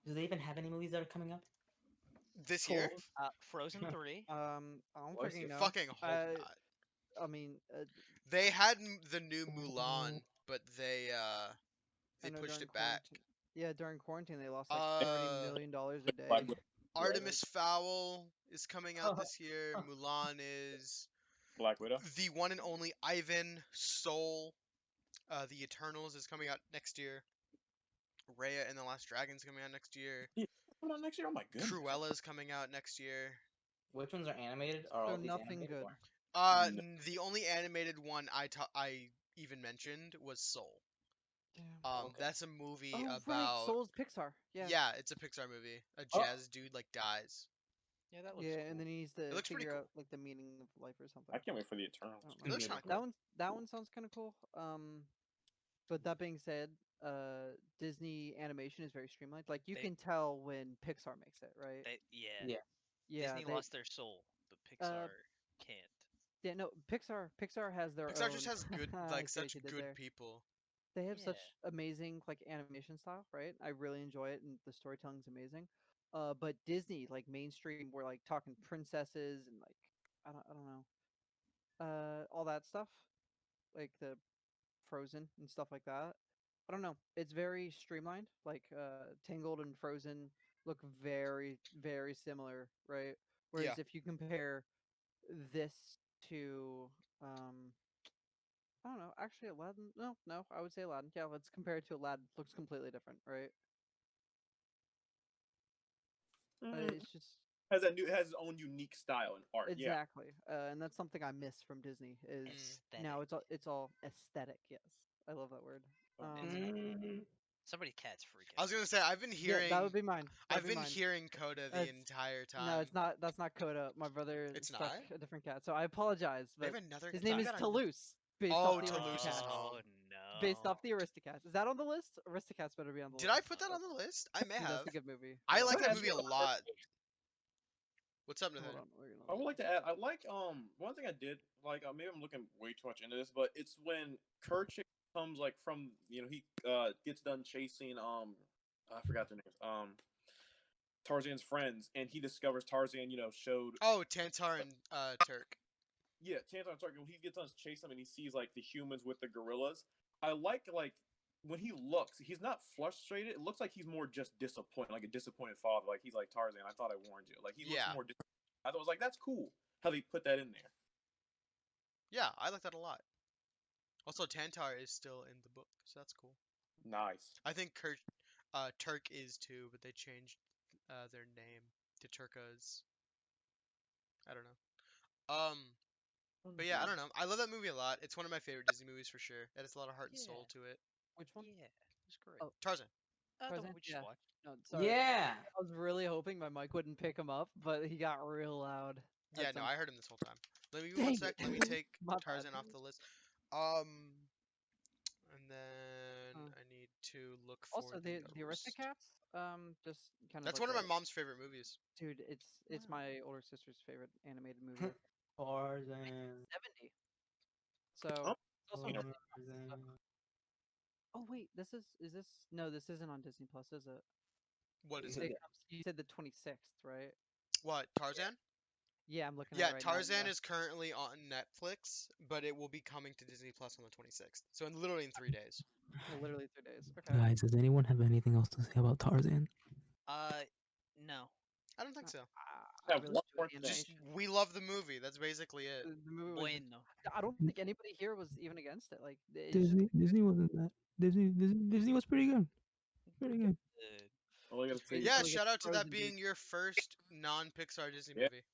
Do they even have any movies that are coming up? This year? Frozen 3. I don't course freaking you know. Fucking hope not. I mean, They had the new Mulan but they I know pushed during it back. quarantine. Yeah, during quarantine they lost like Uh, $30 million a day. Black Widow. Artemis Fowl is coming out this year. Mulan is. Black Widow. The one and only Ivan Soul. The Eternals is coming out next year. Raya and the Last Dragon's coming out next year. Yeah, coming out next year. Oh my goodness. Cruella's coming out next year. Which ones are animated? Are all So these nothing animated? good. Or? No. The only animated one I even mentioned was Soul. Damn. Okay. That's a movie Oh right, about. Soul's Pixar. Yeah. Yeah, it's a Pixar movie. A Oh. jazz dude like dies. Yeah, that looks Yeah, cool. and then he needs to looks pretty figure cool. out like the meaning of life or something. I can't wait for the Eternals. I don't It know. looks kind of That cool. one sounds kind of cool. But that being said, Disney animation is very streamlined. Like you They- can tell when Pixar makes it, right? Yeah. Yeah. Yeah, Disney they, lost their soul, but Pixar can't. yeah, no, Pixar has their Pixar own. just has good, I like see what such you did good there. people. They have such Yeah. amazing like animation style, right? I really enjoy it, and the storytelling's amazing. But Disney, like mainstream, we're like talking princesses and like I don't know, all that stuff, like the Frozen and stuff like that. I don't know. It's very streamlined. Like Tangled and Frozen look very similar, right? Yeah. Whereas if you compare this to I don't know, actually Aladdin. No, I would say Aladdin. Yeah, let's compare it to Aladdin. Looks completely different, right? It's just Has its own unique style and art. Yeah. exactly, and that's something I miss from Disney. Is now Aesthetic. it's all aesthetic. Yes, I love that word. Somebody cat's freaking I was out. gonna say I've been Yeah, hearing. that would be mine. That'd I've be been mine. hearing Coda the That's- entire time. No, it's not. That's not Coda. My brother It's struck not? a different cat, so I apologize. They But have another. his they name is got a- Toulouse, based Oh, off the Toulouse is Aristocats. calm. Oh no. Based off the Aristocats. Is that on the list? Aristocats better be on the Did list. I put that on the list? I may Dude, have. that's a good movie. I love like that it. movie a lot. What's up, Hold Nathan? on, we're I gonna would like to add. I like one thing I did like. Maybe I'm looking way too much into this, but it's when Kerchak comes like from he gets done chasing I forgot their names Tarzan's friends, and he discovers Tarzan showed Oh, Tantar and Turk. yeah Tarzan Tarkin. When he gets done chasing them and he sees like the humans with the gorillas. I like when he looks, he's not frustrated. It looks like he's more just disappointed, like a disappointed father. Like he's like Tarzan, I thought I warned you. Like he looks Yeah. more. I thought it was like that's cool how they put that in there. Yeah, I like that a lot. Also, Tantar is still in the book, so that's cool. Nice. I think Turk is too, but they changed their name to Turkas. I don't know. But yeah, I don't know. I love that movie a lot. It's one of my favorite Disney movies for sure. It has a lot of heart and soul to it. Which one? Yeah, it's great. Oh, Tarzan. The one Present? we just Yeah. watched. No, sorry. Yeah. I was really hoping my mic wouldn't pick him up, but he got real loud. Yeah, at no, some I heard him this whole time. Let me Dang one sec. it. Let me take My bad. Tarzan off the list. And then Huh. I need to look for Also, the roast. Aristocats, just kind of That's like one of my a- mom's favorite movies. dude. It's my older sister's favorite animated movie. Tarzan. 70. So Oh, it's also you know, Disney Plus, so- Oh wait, this isn't on Disney Plus, is it? What is It it? comes- you said the 26th, right? What? Tarzan? Yeah, I'm looking Yeah, at it right now. Tarzan yeah. is currently on Netflix, but it will be coming to Disney Plus on the 26th. So literally in 3 days. Literally 3 days. Okay. Guys, does anyone have anything else to say about Tarzan? No. I don't think so. I Have really one enjoy more the thing. Just animation. we love the movie. That's basically it. The movie was. Bueno. I don't think anybody here was even against it. Like it's Disney wasn't that. Disney was pretty good. Pretty good. All I gotta say Wait is Yeah, until we get shout to out to that Frozen, being dude. your first non-Pixar Disney Yeah. movie.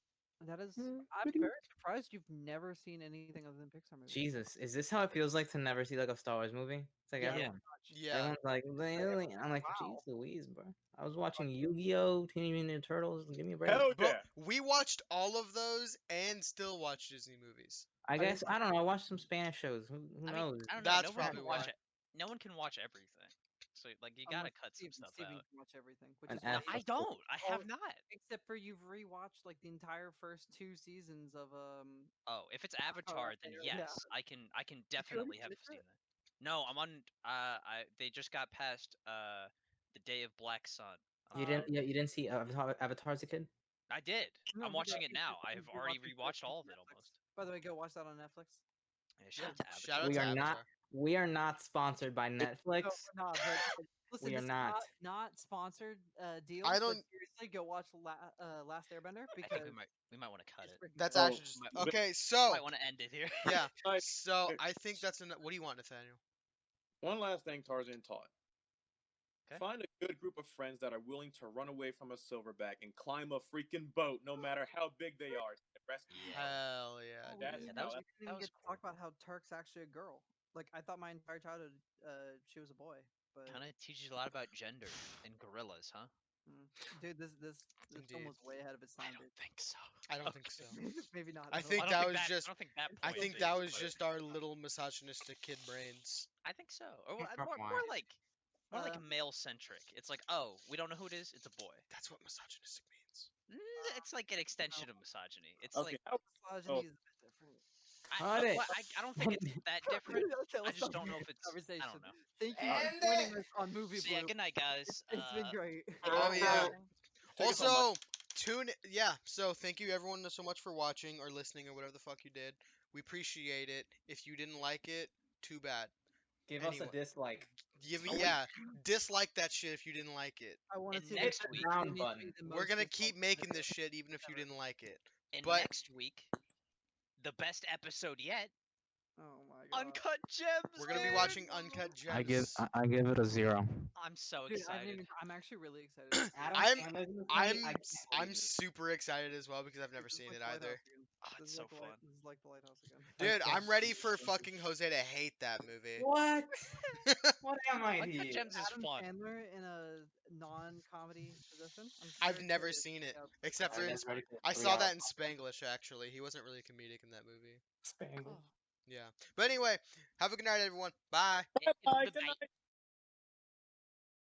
That is. Yeah, I'm pretty very surprised you've never seen anything other than Pixar movies. Jesus, is this how it feels like to never see like a Star Wars movie? It's like Yeah, everyone. Yeah. Everyone's like, really? I'm like, Wow. jeez Louise, bro. I was watching Yu-Gi-Oh, Teenage Mutant Ninja Turtles. Give me a break. hell Bro, yeah. we watched all of those and still watch Disney movies. I didn't guess I don't know. I watched some Spanish shows. Who I knows? mean, I don't know. That's No one probably can watch why. it. No one can watch everything. So like you gotta Unless cut some stuff Steven out. can watch everything, which An is why F. he- I don't. I have Oh, not. except for you've rewatched like the entire first 2 seasons of Oh, if it's Avatar, then yeah. yes, I can Did you already definitely have finish seen it? that. No, I'm on. They just got past the Day of Black Sun. You didn't see Avatar as a kid? I did. No, I'm you watching got- it now. you I've already rewatched it rewatched on all of it Netflix. almost. By the way, go watch that on Netflix. Yeah, shout out to Shout Avatar. out We to are not. Avatar. We are not sponsored by Netflix. No, we're not. But listen, We are this not. is not sponsored deal. I But don't- seriously, go watch Last Airbender I because think we might want to cut it's it. freaking That's good. actually just Might- okay. So Might want to end it here. yeah. Alright, So I think that's enough. What do you want, Nathaniel? one last thing Tarzan taught. Okay. Find a good group of friends that are willing to run away from a silverback and climb a freaking boat, no matter how big they are. And rescue Yeah. Hell yeah, Oh, we That's- didn't Yeah, even- that was- we didn't even was get to talk about how Turk's actually a girl. Like I thought my entire childhood, she was a boy. But Kind of teaches you a lot about gender and gorillas, huh? dude, this film Indeed. was way ahead of its I time, don't dude. think so. I don't think so. Maybe not. I don't think know. I that don't was think just- I don't think that. I point think is, that was but just our little misogynistic kid brains. I think so. Or Can't more compromise. like Uh, male centric. It's like, oh, we don't know who it is. It's a boy. That's what misogynistic means. It's like an extension of misogyny. It's Okay, like misogyny is a bit different. Cut it. I don't think it's that different. Okay, I let's just stop don't know this if it's. conversation. I don't know. Thank you End for joining it. us on Movie So yeah, Bloop. good night, guys. It's been great. Oh yeah. Take us home, Also, yeah. So thank you everyone so much for watching or listening or whatever the fuck you did. We appreciate it. If you didn't like it, too bad. Give us a Anyway. dislike. Give me Oh, yeah. Dislike that shit if you didn't like it. I want to And see next the week- it Down needs to button. be the We're most gonna disliked keep making this episode. shit even if you didn't like it. And But- next week, the best episode yet, Oh my god. Uncut Gems. We're gonna be dude! watching Uncut Gems. I give it a 0. I'm so Dude, excited. I'm actually really excited. to see it. Adam I'm- Sandler's in this movie, I'm I can't I'm believe it. super excited as well because I've never This is seen like it the either. Lighthouse again. Oh, This it's is so like the fun. This is like the Lighthouse again. I Dude, can't I'm ready believe for it. fucking Jose to hate that movie. What? What am I Uncut here? Gems is Adam fun. Sandler in a non-comedy position. I'm I've very never curious seen to it check out. except for I'm in, just ready for a I saw that 3-hour in Spanglish actually. He wasn't really comedic in that movie. Spanglish. Oh. Yeah. But anyway, have a good night everyone. Bye. Bye, Bye-bye. good night.